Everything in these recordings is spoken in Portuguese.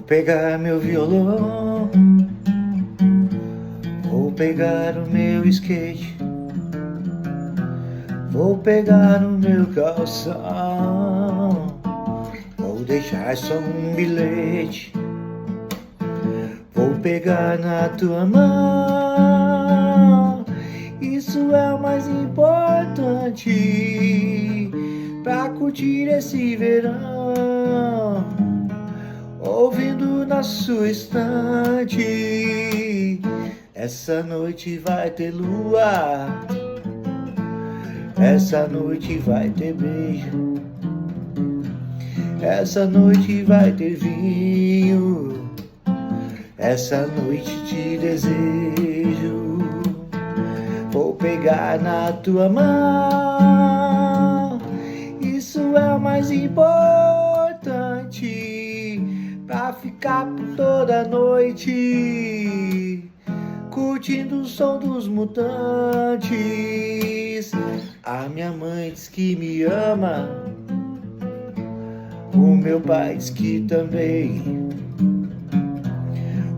pegar meu violão, vou pegar o meu skate, vou pegar o meu calção, vou deixar só um bilhete, vou pegar na tua mão. Isso é o mais importante pra curtir esse verão, ouvindo na sua estante. Essa noite vai ter lua, essa noite vai ter beijo, essa noite vai ter vinho, essa noite te desejo. Vou pegar na tua mão, isso é o mais importante pra ficar por toda noite, curtindo o som dos mutantes. A minha mãe diz que me ama, o meu pai diz que também.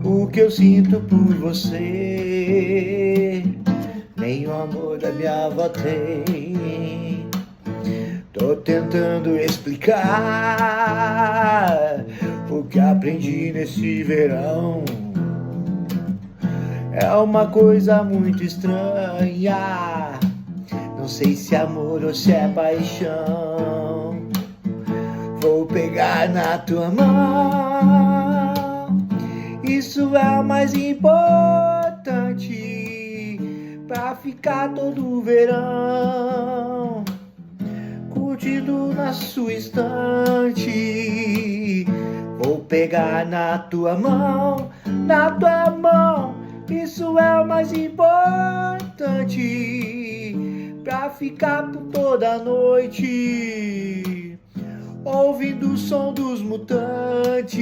O que eu sinto por você, nem o amor da minha avó tem. Tô tentando explicar o que aprendi nesse verão. É uma coisa muito estranha, não sei se é amor ou se é paixão. Vou pegar na tua mão, isso é o mais importante pra ficar todo o verão, curtindo na sua estante. Vou pegar na tua mão, isso é o mais importante pra ficar por toda noite, ouvindo o som dos mutantes.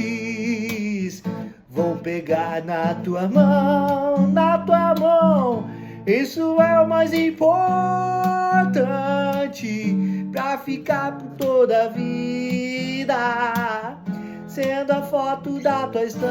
Vou pegar na tua mão, isso é o mais importante pra ficar por toda a vida, sendo a foto da tua estante.